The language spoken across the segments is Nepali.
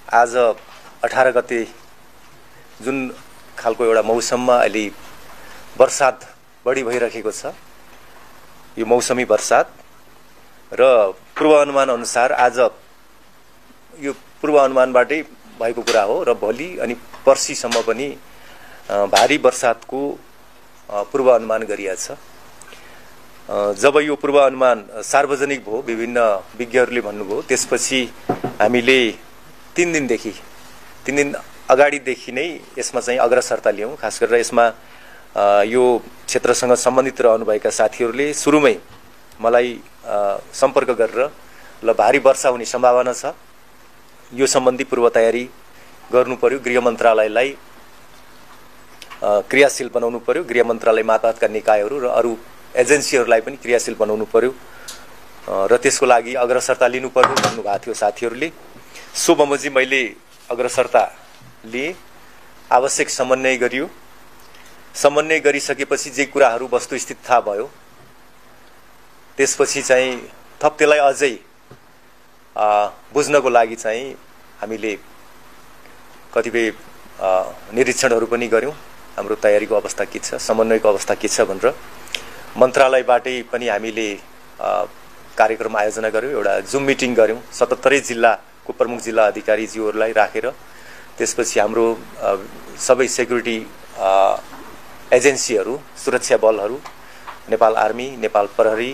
आज 18 गते जुन खालको एउटा मौसममा अहिले वर्षात बढी भइरहेको छ, यो मौसमी वर्षात र पूर्वानुमान अनुसार आज यो पूर्वानुमानबाटै भएको कुरा हो र भोलि अनि पर्सिसम्म पनि भारी वर्षातको पूर्वानुमान गरिएको छ। जब यो पूर्वानुमान सार्वजनिक भयो, विभिन्न विज्ञहरूले भन्नुभयो, त्यसपछि हामीले 3 दिन अगाडिदेखि नै यसमा चाहिँ अग्रसरता लियौँ। खास गरेर यसमा यो क्षेत्रसँग सम्बन्धित रहनुभएका साथीहरूले सुरुमै मलाई सम्पर्क गरेर ल भारी वर्षा हुने सम्भावना छ, यो सम्बन्धी पूर्व तयारी गर्नु पर्यो, गृह मन्त्रालयलाई क्रियाशील बनाउनु पर्यो, गृह मन्त्रालय मातहतका निकायहरू र अरू एजेन्सीहरूलाई पनि क्रियाशील बनाउनु पर्यो र त्यसको लागि अग्रसरता लिनु पर्यो भन्नुभएको थियो साथीहरूले। सो बमोजिम मैले अग्रसरता लिए, आवश्यक समन्वय गरियो। समन्वय गरिसकेपछि जे कुराहरू वस्तुस्थिति थाहा भयो, त्यसपछि चाहिँ थप त्यसलाई अझै बुझ्नको लागि चाहिँ हामीले कतिपय निरीक्षणहरू पनि गर्यौँ। हाम्रो तयारीको अवस्था के छ, समन्वयको अवस्था के छ भनेर मन्त्रालयबाटै पनि हामीले कार्यक्रम आयोजना गर्यौँ। एउटा जुम मिटिङ गर्यौँ 77 जिल्लाको प्रमुख जिल्ला अधिकारीज्यूहरूलाई राखेर। त्यसपछि हाम्रो सबै सेक्युरिटी एजेन्सीहरू, सुरक्षा बलहरू, नेपाल आर्मी, नेपाल प्रहरी,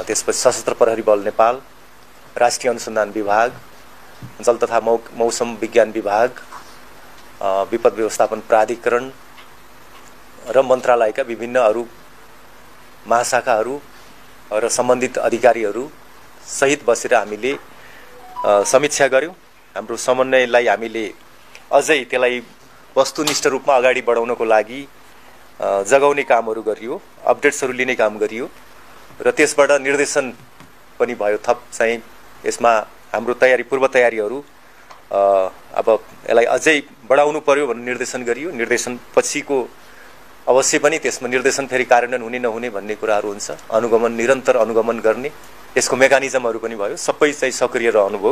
त्यसपछि सशस्त्र प्रहरी बल नेपाल, राष्ट्रिय अनुसन्धान विभाग, जल तथा मौसम विज्ञान विभाग, विपद व्यवस्थापन प्राधिकरण र मन्त्रालयका विभिन्न अरू महाशाखाहरू र सम्बन्धित अधिकारीहरू सहित बसेर हामीले समीक्षा गर्यौँ। हाम्रो समन्वयलाई हामीले अझै त्यसलाई वस्तुनिष्ठ रूपमा अगाडि बढाउनको लागि जगाउने कामहरू गरियो, अपडेट्सहरू लिने काम गरियो र त्यसबाट निर्देशन पनि भयो। थप चाहिँ यसमा हाम्रो तयारी, पूर्व तयारीहरू अब यसलाई अझै बढाउनु पर्यो भन्ने निर्देशन गरियो। निर्देशन पछिको अवश्य पनि त्यसमा निर्देशन फेरि कार्यान्वयन हुने नहुने भन्ने कुराहरू हुन्छ। अनुगमन, निरन्तर अनुगमन गर्ने यसको मेकानिजमहरू पनि भयो। सबै चाहिँ सक्रिय रहनुभयो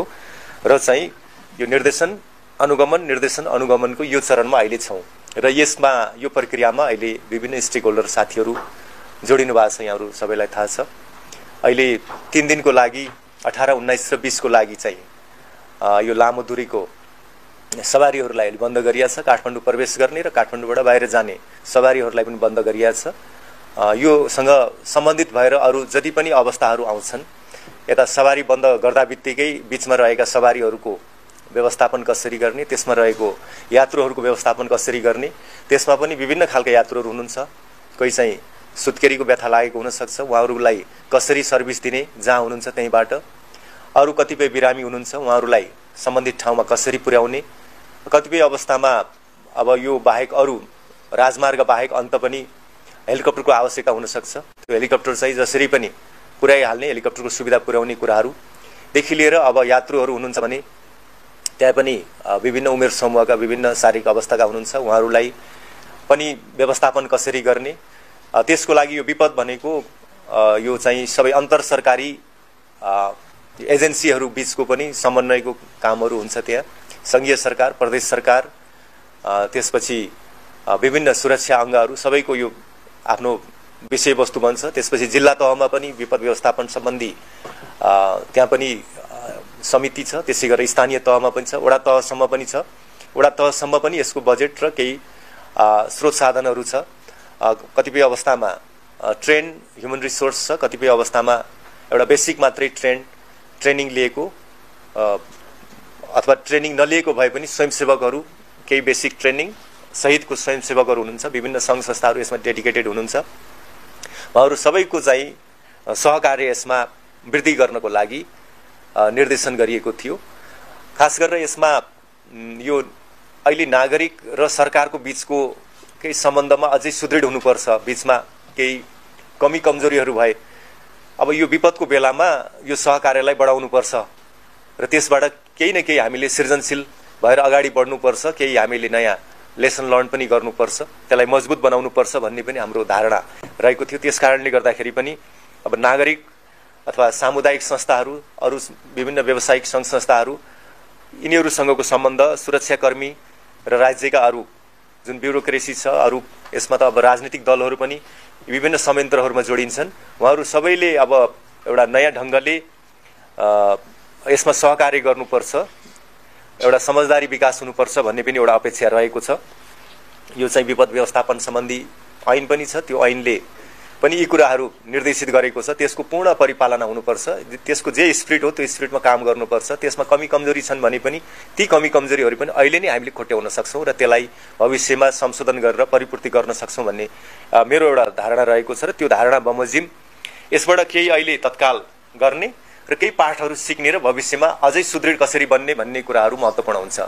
र चाहिँ यो निर्देशन अनुगमनको यो चरणमा अहिले छौँ र यसमा यो प्रक्रियामा अहिले विभिन्न स्टेक होल्डर साथीहरू जोडिनु भएको छ। यहाँहरू सबैलाई थाहा छ। अहिले 3 दिनको लागि 18, 19 र 20 को लागि चाहिँ यो लामो दूरीको सवारीहरूलाई अहिले बन्द गरिएको छ। काठमाडौँ प्रवेश गर्ने र काठमाडौँबाट बाहिर जाने सवारीहरूलाई पनि बन्द गरिएको छ। योसँग सम्बन्धित भएर अरू जति पनि अवस्थाहरू आउँछन्, यता सवारी बन्द गर्दा बित्तिकै बिचमा रहेका सवारीहरूको व्यवस्थापन कसरी गर्ने, त्यसमा रहेको यात्रुहरूको व्यवस्थापन कसरी गर्ने, त्यसमा पनि विभिन्न खालका यात्रुहरू हुनुहुन्छ। कोही चाहिँ सुत्केरीको व्यथा लागेको हुनसक्छ, उहाँहरूलाई कसरी सर्भिस दिने, जहाँ हुनुहुन्छ त्यहीँबाट। अरू कतिपय बिरामी हुनुहुन्छ, उहाँहरूलाई सम्बन्धित ठाउँमा कसरी पुर्याउने। कतिपय अवस्थामा अब यो बाहेक अरू राजमार्ग बाहेक अन्त पनि हेलिकप्टरको आवश्यकता हुनसक्छ। त्यो हेलिकप्टर चाहिँ जसरी पनि पुर्याइहाल्ने, हेलिकप्टरको सुविधा पुर्याउने कुराहरूदेखि लिएर अब यात्रुहरू हुनुहुन्छ भने त्यहाँ पनि विभिन्न उमेर समूहका, विभिन्न शारीरिक अवस्थाका हुनुहुन्छ, उहाँहरूलाई पनि व्यवस्थापन कसरी गर्ने। त्यसको लागि यो विपद भनेको यो चाहिँ सबै अन्तर सरकारी एजेन्सीहरू बीचको पनि समन्वयको कामहरू हुन्छ। त्यहाँ संघीय सरकार, प्रदेश सरकार, त्यसपछि विभिन्न सुरक्षा अङ्गहरू सबैको यो आफ्नो विषयवस्तु बन्छ। त्यसपछि जिल्ला तहमा पनि विपद व्यवस्थापन सम्बन्धी त्यहाँ पनि समिति छ। त्यसै गरेर स्थानीय तहमा पनि छ, वडा तहसम्म पनि छ। वडा तहसम्म पनि यसको बजेट र केही स्रोत साधनहरू छ। कतिपय अवस्थामा ट्रेन ह्युमन रिसोर्स छ, कतिपय अवस्थामा एउटा बेसिक मात्रै ट्रेनिङ लिएको अथवा ट्रेनिङ नलिएको भए पनि स्वयंसेवकहरू, केही बेसिक ट्रेनिङ सहितको स्वयंसेवकहरू हुनुहुन्छ। विभिन्न सङ्घ संस्थाहरू यसमा डेडिकेटेड हुनुहुन्छ। उहाँहरू सबैको चाहिँ सहकार्य यसमा वृद्धि गर्नको लागि निर्देशन गरिएको थियो। खास गरेर यसमा यो अहिले नागरिक र सरकारको बीचको केही सम्बन्धमा अझै सुदृढ हुनुपर्छ। बीचमा केही कमी कमजोरीहरू भए अब यो विपदको बेलामा यो सहकार्यलाई बढाउनुपर्छ र त्यसबाट केही न केही हामीले सृजनशील भएर अगाडि बढ्नुपर्छ। केही हामीले नयाँ लेसन लर्न पनि गर्नुपर्छ, त्यसलाई मजबुत बनाउनुपर्छ भन्ने पनि हाम्रो धारणा रहेको थियो। त्यसकारणले गर्दाखेरि पनि अब नागरिक अथवा सामुदायिक संस्थाहरू, अरू विभिन्न व्यावसायिक सङ्घ संस्थाहरू, यिनीहरूसँगको सम्बन्ध सुरक्षाकर्मी र राज्यका अरू जुन ब्युरोक्रेसी छ, अरू यसमा त अब राजनीतिक दलहरू पनि विभिन्न संयन्त्रहरूमा जोडिन्छन्। उहाँहरू सबैले अब एउटा नयाँ ढङ्गले यसमा सहकार्य गर्नुपर्छ, एउटा समझदारी विकास हुनुपर्छ भन्ने पनि एउटा अपेक्षा रहेको छ। यो चाहिँ विपद व्यवस्थापन सम्बन्धी ऐन पनि छ, त्यो ऐनले पनि यी कुराहरू निर्देशित गरेको छ। त्यसको पूर्ण परिपालना हुनुपर्छ, त्यसको जे स्पिरिट हो त्यो स्पिरिटमा काम गर्नुपर्छ। त्यसमा कमी कमजोरी छन् भने पनि ती कमी कमजोरीहरू पनि अहिले नै हामीले खोट्याउन सक्छौँ र त्यसलाई भविष्यमा संशोधन गरेर परिपूर्ति गर्न सक्छौँ भन्ने मेरो एउटा धारणा रहेको छ। र त्यो धारणा बमोजिम यसबाट केही अहिले तत्काल गर्ने र केही पाठहरू सिक्ने र भविष्यमा अझै सुदृढ कसरी बन्ने भन्ने कुराहरू महत्त्वपूर्ण हुन्छ।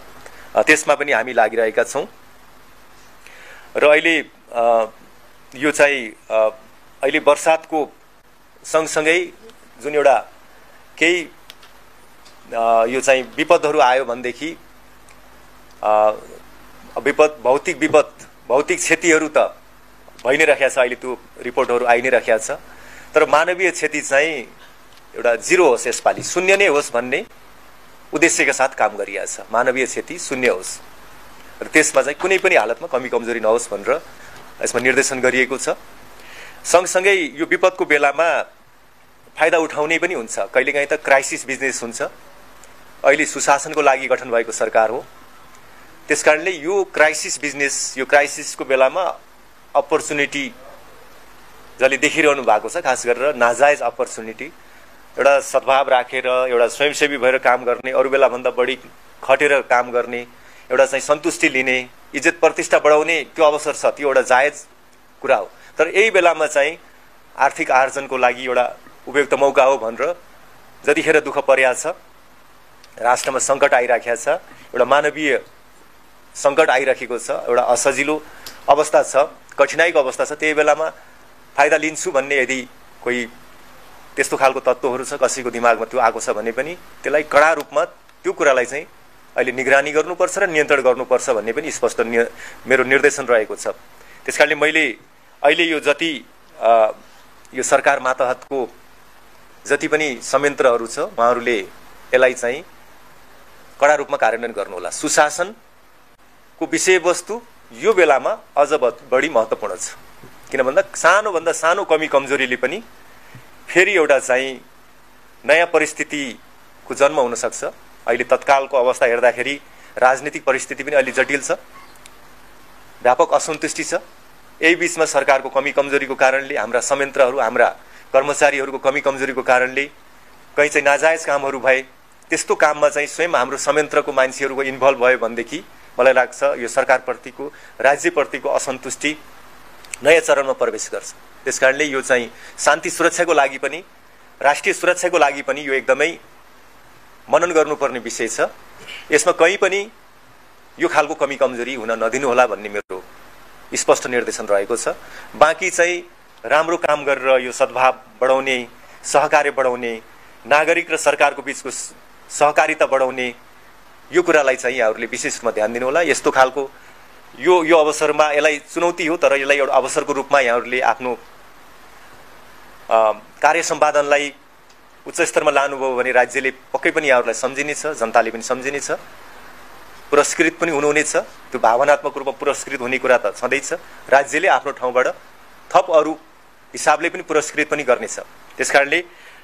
त्यसमा पनि हामी लागिरहेका छौँ। र अहिले यो चाहिँ अहिले वर्षातको सँगसँगै जुन एउटा केही यो चाहिँ विपदहरू आयो भनेदेखि विपद भौतिक क्षतिहरू त भइ नै राखेको छ, अहिले त्यो रिपोर्टहरू आइ नै राखेको छ। तर मानवीय क्षति चाहिँ एउटा जिरो होस्, यसपालि शून्य नै होस् भन्ने उद्देश्यका साथ काम गरिएको छ। मानवीय क्षति शून्य होस् र त्यसमा चाहिँ कुनै पनि हालतमा कमी कमजोरी नहोस् भनेर यसमा निर्देशन गरिएको छ। सँगसँगै यो विपदको बेलामा फाइदा उठाउने पनि हुन्छ। कहिलेकाहीँ त क्राइसिस बिजनेस हुन्छ। अहिले सुशासनको लागि गठन भएको सरकार हो, त्यसकारणले यो क्राइसिस बिजनेस, यो क्राइसिसको बेलामा अपर्च्युनिटी जसले देखिरहनु भएको छ, खास गरेर नाजायज अपर्च्युनिटी, एउटा सद्भाव राखेर एउटा स्वयंसेवी भएर काम गर्ने, अरू बेलाभन्दा बढी खटेर काम गर्ने, एउटा चाहिँ सन्तुष्टि लिने, इज्जत प्रतिष्ठा बढाउने त्यो अवसर छ, त्यो एउटा जायज कुरा हो। तर यही बेलामा चाहिँ आर्थिक आर्जनको लागि एउटा उपयुक्त मौका हो भनेर जतिखेर दुःख परिया छ, राष्ट्रमा सङ्कट आइराखेको छ, एउटा मानवीय सङ्कट आइराखेको छ, एउटा असजिलो अवस्था छ, कठिनाइको अवस्था छ, त्यही बेलामा फाइदा लिन्छु भन्ने यदि कोही त्यस्तो खालको तत्त्वहरू छ कसैको दिमागमा त्यो आएको छ भने पनि त्यसलाई कडा रूपमा त्यो कुरालाई चाहिँ अहिले निगरानी गर्नुपर्छ र नियन्त्रण गर्नुपर्छ भन्ने पनि स्पष्ट मेरो निर्देशन रहेको छ। त्यसकारणले मैले अहिले यो जति यो सरकार मातहतको जति पनि संयन्त्रहरू छ उहाँहरूले यसलाई चाहिँ कडा रूपमा कार्यान्वयन गर्नुहोला। सुशासनको विषयवस्तु यो बेलामा अझ बढी महत्त्वपूर्ण छ, किन भन्दा सानोभन्दा सानो कमी कमजोरीले पनि फेरि एउटा चाहिँ नयाँ परिस्थितिको जन्म हुन सक्छ। अहिले तत्कालको अवस्था हेर्दाखेरि राजनीतिक परिस्थिति पनि अलि जटिल छ, व्यापक असन्तुष्टि छ। यही बीचमा सरकारको कमी कमजोरीको कारणले, हाम्रा संयन्त्रहरू, हाम्रा कर्मचारीहरूको कमी कमजोरीको कारणले कहीँ चाहिँ नाजायज कामहरू भए, त्यस्तो काममा चाहिँ स्वयं हाम्रो संयन्त्रको मान्छेहरूको इन्भल्भ भयो भनेदेखि मलाई लाग्छ यो सरकारप्रतिको, राज्यप्रतिको असन्तुष्टि नयाँ चरणमा प्रवेश गर्छ। त्यसकारणले यो चाहिँ शान्ति सुरक्षाको लागि पनि, राष्ट्रिय सुरक्षाको लागि पनि यो एकदमै मनन गर्नुपर्ने विषय छ। यसमा कहीँ पनि यो खालको कमी कमजोरी हुन नदिनुहोला भन्ने मेरो स्पष्ट निर्देशन रहेको छ। बाँकी चाहिँ राम्रो काम गरेर यो सद्भाव बढाउने, सहकार्य बढाउने, नागरिक र सरकारको बिचको सहकारिता बढाउने, यो कुरालाई चाहिँ यहाँहरूले विशेष रूपमा ध्यान दिनुहोला। यस्तो खालको यो अवसरमा यसलाई चुनौती हो, तर यसलाई एउटा अवसरको रूपमा यहाँहरूले आफ्नो कार्य सम्पादनलाई उच्च स्तरमा लानुभयो भने राज्यले पक्कै पनि यहाँहरूलाई सम्झिनेछ, जनताले पनि सम्झिनेछ, पुरस्कृत पनि हुनुहुनेछ। त्यो भावनात्मक रूपमा पुरस्कृत हुने कुरा त छँदैछ। राज्यले आफ्नो ठाउँबाट थप अरू हिसाबले पनि पुरस्कृत पनि गर्नेछ। त्यसकारणले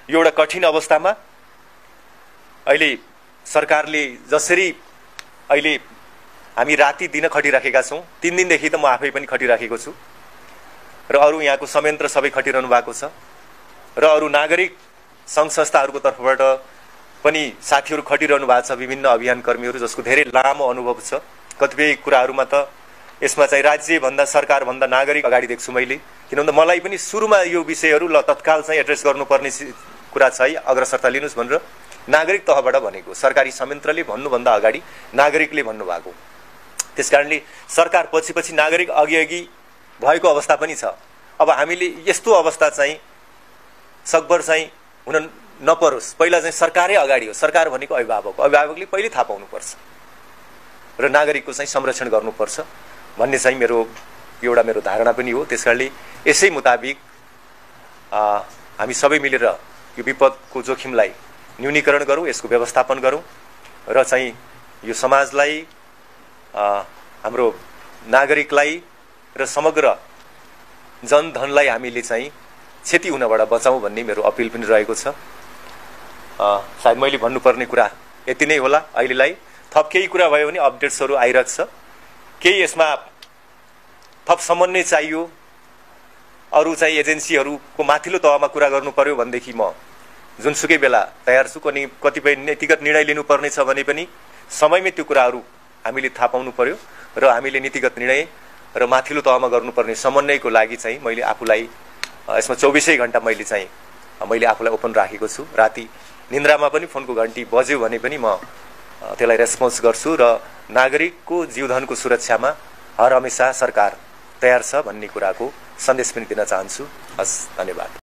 यो एउटा कठिन अवस्थामा अहिले सरकारले जसरी अहिले हामी राति दिन खटिराखेका छौँ, 3 दिनदेखि त म आफै पनि खटिराखेको छु र अरू यहाँको संयन्त्र सबै खटिरहनु भएको छ र अरू नागरिक सङ्घ संस्थाहरूको तर्फबाट पनि साथीहरू खटिरहनु भएको छ, विभिन्न अभियान कर्मीहरू जसको धेरै लामो अनुभव छ। कतिपय कुराहरूमा त यसमा चाहिँ राज्यभन्दा सरकारभन्दा नागरिक अगाडि देख्छु मैले, किनभने मलाई पनि सुरुमा यो विषयहरू ल तत्काल चाहिँ एड्रेस गर्नुपर्ने कुरा छ है, अग्रसरता लिनुहोस् भनेर नागरिक तहबाट भनेको, सरकारी संयन्त्रले भन्नुभन्दा अगाडि नागरिकले भन्नुभएको। त्यसकारणले सरकार पछि नागरिक अघि भएको अवस्था पनि छ। अब हामीले यस्तो अवस्था चाहिँ सकभर चाहिँ हुन नपरोस्। पहिला चाहिँ सरकारै अगाडि हो, सरकार भनेको अभिभावकले पहिले थाहा पाउनुपर्छ र नागरिकको चाहिँ संरक्षण गर्नुपर्छ भन्ने चाहिँ एउटा मेरो धारणा पनि हो। त्यसकारणले यसै मुताबिक हामी सबै मिलेर यो विपदको जोखिमलाई न्यूनीकरण गरौँ, यसको व्यवस्थापन गरौँ र चाहिँ यो समाजलाई, हाम्रो नागरिकलाई र समग्र जनधनलाई हामीले चाहिँ क्षति हुनबाट बचाउँ भन्ने मेरो अपिल पनि रहेको छ। सायद मैले भन्नुपर्ने कुरा यति नै होला अहिलेलाई। थप केही कुरा भयो भने अपडेट्सहरू आइरहेको छ। केही यसमा थप समन्वय चाहियो, अरू चाहिँ एजेन्सीहरूको माथिल्लो तहमा कुरा गर्नु पर्यो भनेदेखि म जुनसुकै बेला तयार छु। कतिपय नीतिगत निर्णय लिनुपर्ने छ भने पनि समयमै त्यो कुराहरू हामीले थाहा पाउनु पर्यो र हामीले नीतिगत निर्णय र माथिल्लो तहमा गर्नुपर्ने समन्वयको लागि चाहिँ मैले आफूलाई यसमा 24 घण्टा मैले आफूलाई ओपन राखेको छु। राति निन्द्रामा पनि फोनको घन्टी बज्यो भने पनि म त्यसलाई रेस्पोन्स गर्छु र नागरिकको जीवधनको सुरक्षामा हर हमेशा सरकार तयार छ भन्ने कुराको सन्देश पनि दिन चाहन्छु। हस्, धन्यवाद।